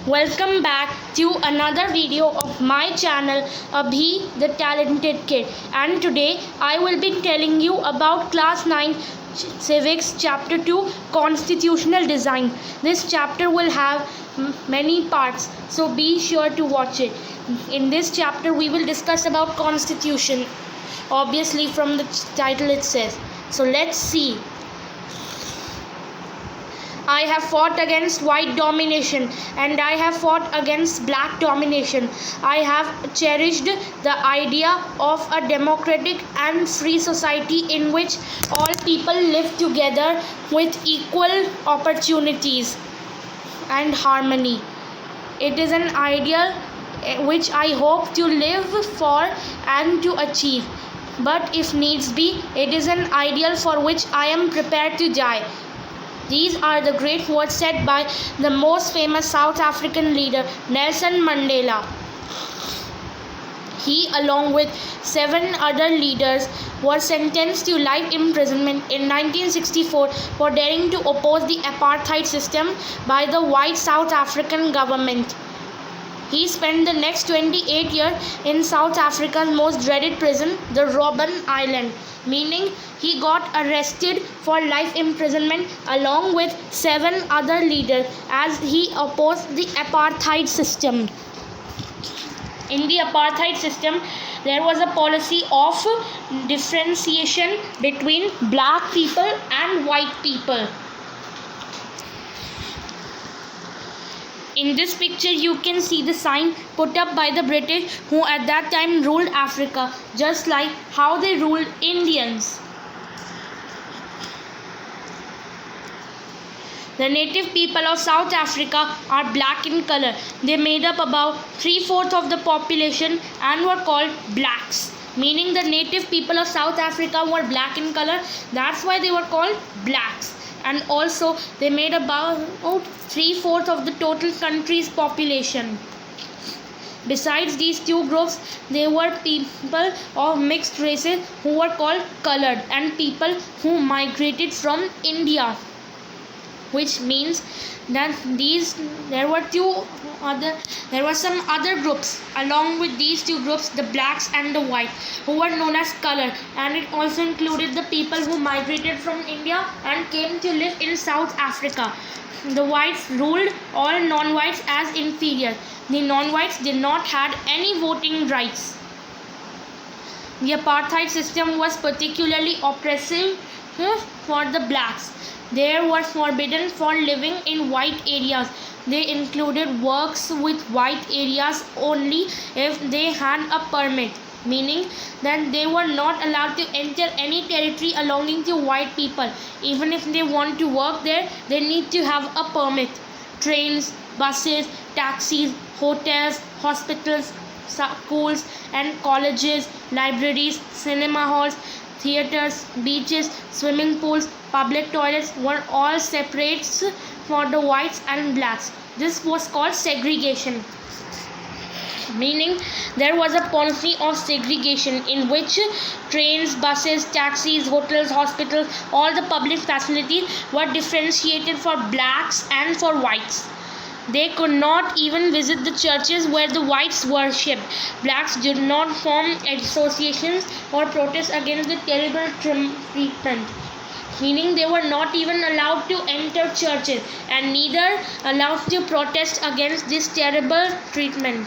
Welcome back to another video of my channel Abhi the Talented Kid, and today I will be telling you about class 9 Civics Chapter 2 Constitutional Design. This chapter will have many parts, so be sure to watch it. In this chapter we will discuss about constitution, obviously from the title it says. So let's see. I have fought against white domination and I have fought against black domination. I have cherished the idea of a democratic and free society in which all people live together with equal opportunities and harmony. It is an ideal which I hope to live for and to achieve. But if needs be, it is an ideal for which I am prepared to die. These are the great words said by the most famous South African leader, Nelson Mandela. He, along with 7 other leaders, was sentenced to life imprisonment in 1964 for daring to oppose the apartheid system by the white South African government. He spent the next 28 years in South Africa's most dreaded prison, the Robben Island, meaning he got arrested for life imprisonment along with 7 other leaders as he opposed the apartheid system. In the apartheid system, there was a policy of differentiation between black people and white people. In this picture, you can see the sign put up by the British, who at that time ruled Africa, just like how they ruled Indians. The native people of South Africa are black in color. They made up about 3/4 of the population and were called blacks, meaning the native people of South Africa were black in color. That's why they were called blacks. And also they made about 3/4 of the total country's population. Besides these two groups, there were people of mixed races who were called colored, and people who migrated from India, which means that there were some other groups along with these two groups, the blacks and the white, who were known as colored, and it also included the people who migrated from India and came to live in South Africa. The whites ruled all non-whites as inferior. The non-whites did not have any voting rights. The apartheid system was particularly oppressive for the blacks. They were forbidden for living in white areas. They included works with white areas only if they had a permit, meaning that they were not allowed to enter any territory belonging to white people. Even if they want to work there, they need to have a permit. Trains, buses, taxis, hotels, hospitals, schools and colleges, libraries, cinema halls, theaters, beaches, swimming pools, public toilets were all separates for the whites and blacks. This was called segregation, meaning there was a policy of segregation in which trains, buses, taxis, hotels, hospitals, all the public facilities were differentiated for blacks and for whites. They could not even visit the churches where the whites worshipped. Blacks did not form associations or protest against the terrible treatment, meaning they were not even allowed to enter churches and neither allowed to protest against this terrible treatment.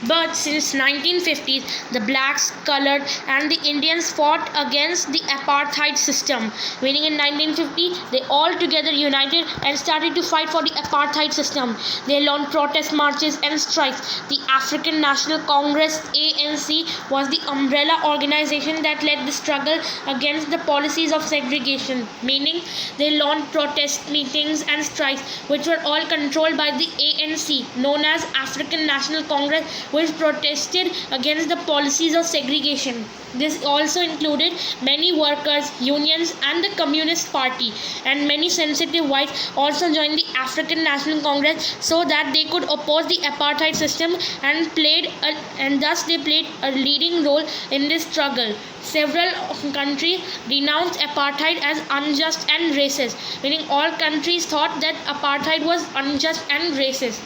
But since 1950s, the blacks, colored and the Indians fought against the apartheid system, meaning in 1950 they all together united and started to fight for the apartheid system. They launched protest marches and strikes. The African National Congress ANC was the umbrella organization that led the struggle against the policies of segregation, meaning they launched protest meetings and strikes which were all controlled by the ANC, known as African National Congress, which protested against the policies of segregation. This also included many workers, unions, and the Communist Party, and many sensitive whites also joined the African National Congress so that they could oppose the apartheid system, and thus they played a leading role in this struggle. Several countries denounced apartheid as unjust and racist, meaning all countries thought that apartheid was unjust and racist.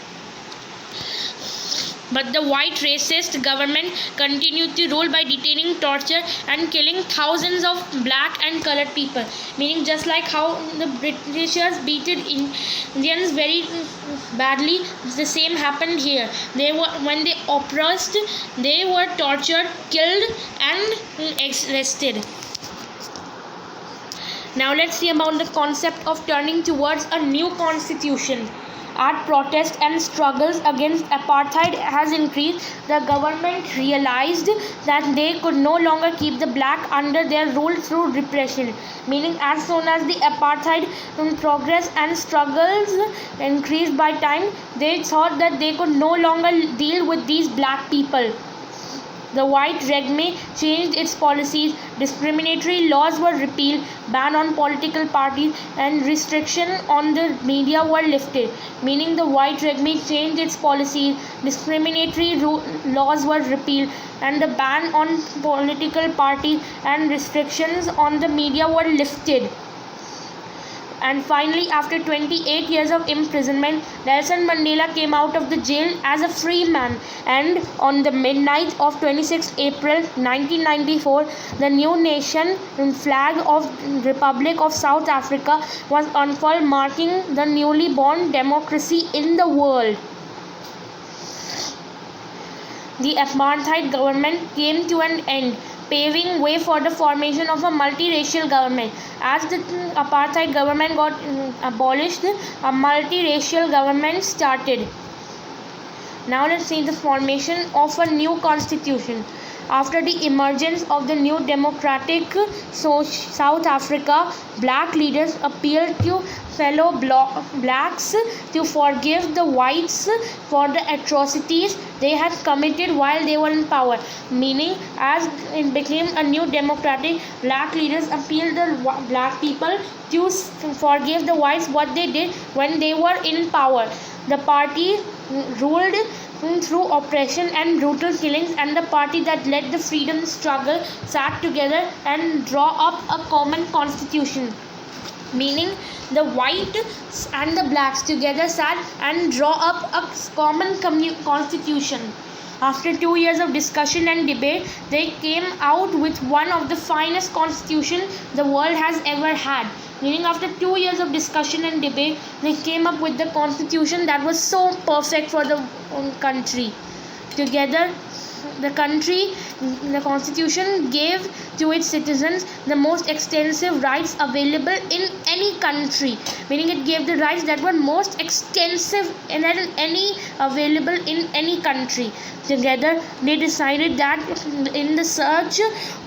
But the white racist government continued to rule by detaining, torture, and killing thousands of black and colored people. Meaning, just like how the Britishers beated Indians very badly, the same happened here. When they oppressed, they were tortured, killed, and arrested. Now let's see about the concept of turning towards a new constitution. As protests and struggles against apartheid has increased, the government realized that they could no longer keep the black under their rule through repression. Meaning, as soon as the apartheid progress and struggles increased by time, they thought that they could no longer deal with these black people. The white regime changed its policies, discriminatory laws were repealed, ban on political parties, and restriction on the media were lifted. Meaning the white regime changed its policies, discriminatory laws were repealed, and the ban on political parties and restrictions on the media were lifted. And finally, after 28 years of imprisonment, Nelson Mandela came out of the jail as a free man. And on the midnight of 26 April 1994, the new nation flag of Republic of South Africa was unfurled, marking the newly born democracy in the world. The apartheid government came to an end, paving way for the formation of a multiracial government. As the apartheid government got abolished, a multiracial government started. Now let's see the formation of a new constitution. After the emergence of the new democratic South Africa, black leaders appealed to fellow blacks to forgive the whites for the atrocities they had committed while they were in power. Meaning, as it became a new democratic, black leaders appealed the black people to forgive the whites what they did when they were in power. The party ruled through oppression and brutal killings, and the party that led the freedom struggle sat together and draw up a common constitution. Meaning the whites and the blacks together sat and draw up a common constitution. After 2 years of discussion and debate, they came out with one of the finest constitutions the world has ever had. Meaning, after 2 years of discussion and debate, they came up with the constitution that was so perfect for the country. Together, the constitution gave to its citizens the most extensive rights available in any country. Meaning, it gave the rights that were most extensive and any available in any country. Together, they decided that in the search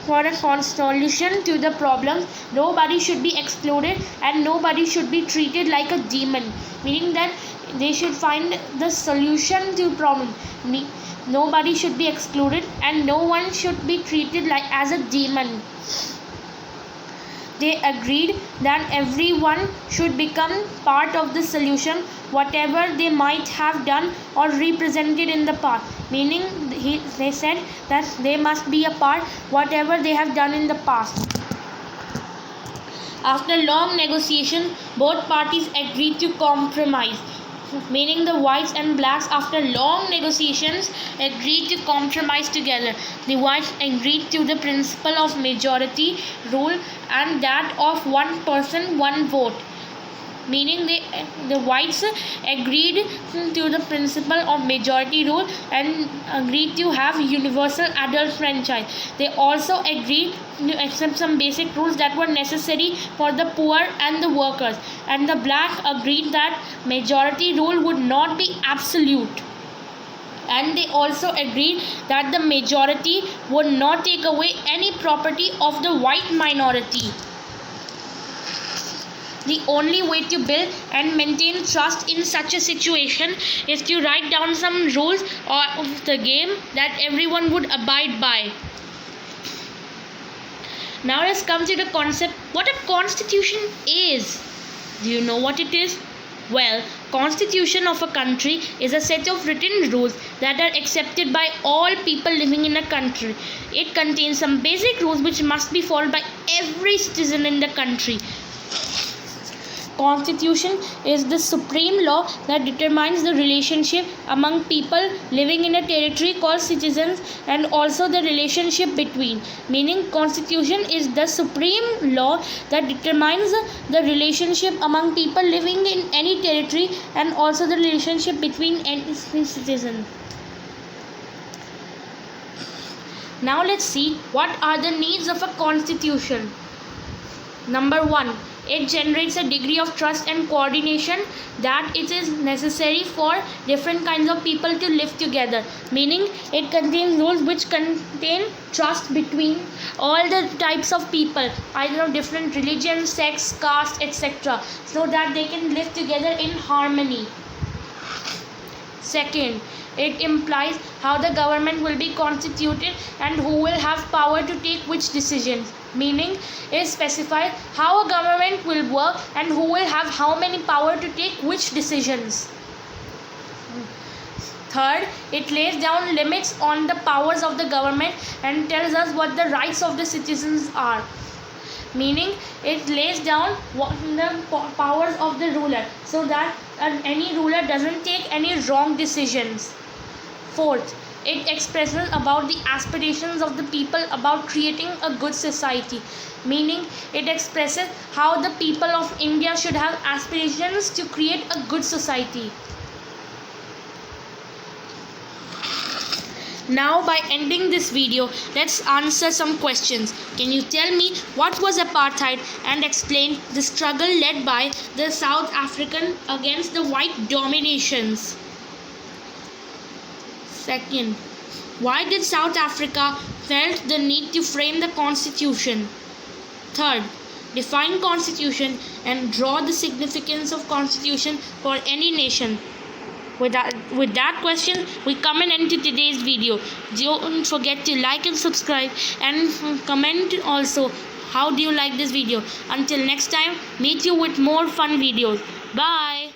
for a solution to the problem, nobody should be excluded and nobody should be treated like a demon. Meaning that they should find the solution to the problem. Nobody should be excluded and no one should be treated like as a demon. They agreed that everyone should become part of the solution, whatever they might have done or represented in the past. Meaning, they said that they must be a part whatever they have done in the past. After long negotiation, both parties agreed to compromise. Meaning the whites and blacks, after long negotiations, agreed to compromise together. The whites agreed to the principle of majority rule and that of one person, one vote. Meaning the whites agreed to the principle of majority rule and agreed to have universal adult franchise. They also agreed to accept some basic rules that were necessary for the poor and the workers. And the black agreed that majority rule would not be absolute. And they also agreed that the majority would not take away any property of the white minority. the only way to build and maintain trust in such a situation is to write down some rules of the game that everyone would abide by. Now let's come to the concept what a constitution is. Do you know what it is? Well, constitution of a country is a set of written rules that are accepted by all people living in a country. It contains some basic rules which must be followed by every citizen in the country. Constitution is the supreme law that determines the relationship among people living in a territory called citizens, and also the relationship between. Meaning, constitution is the supreme law that determines the relationship among people living in any territory and also the relationship between any citizen. Now let's see what are the needs of a constitution. Number 1. It generates a degree of trust and coordination that it is necessary for different kinds of people to live together. Meaning, it contains rules which contain trust between all the types of people, either of different religions, sects, caste, etc., so that they can live together in harmony. Second, it implies how the government will be constituted and who will have power to take which decisions. Meaning, it specifies how a government will work and who will have how many power to take which decisions. Third, it lays down limits on the powers of the government and tells us what the rights of the citizens are. Meaning, it lays down what the powers of the ruler so that any ruler doesn't take any wrong decisions. Fourth, it expresses about the aspirations of the people about creating a good society. Meaning, it expresses how the people of India should have aspirations to create a good society. Now, by ending this video, let's answer some questions. Can you tell me what was apartheid and explain the struggle led by the South African against the white dominations? Second, why did South Africa felt the need to frame the constitution? Third, define constitution and draw the significance of constitution for any nation. With that question, we come and end to today's video. Don't forget to like and subscribe and comment also how do you like this video. Until next time, meet you with more fun videos. Bye.